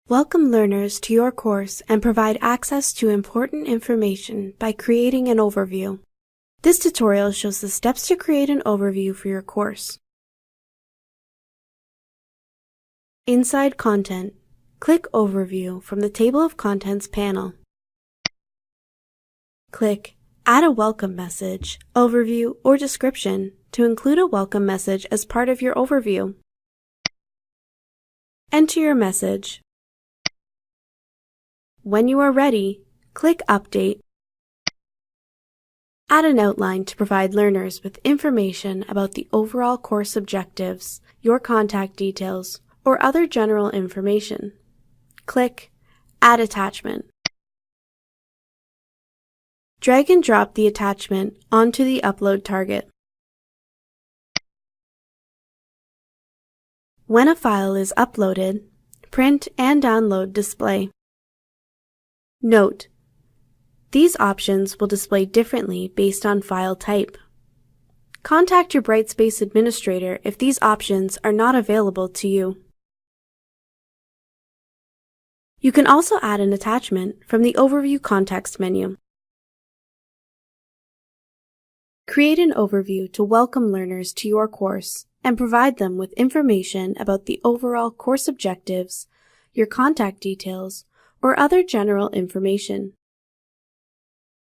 Welcome learners to your course and provide access to important information by creating an overview. This tutorial shows the steps to create an overview for your course. Inside Content, click Overview from the Table of Contents panel. Click Add a welcome message, overview, or description to include a welcome message as part of your overview. Enter your message. When you are ready, click Update. Add an outline to provide learners with information about the overall course objectives, your contact details, or other general information. Click Add Attachment. Drag and drop the attachment onto the upload target. When a file is uploaded, print and download display. Note: these options will display differently based on file type. Contact your Brightspace administrator if these options are not available to you. You can also add an attachment from the Overview context menu. Create an overview to welcome learners to your course and provide them with information about the overall course objectives, your contact details, or other general information.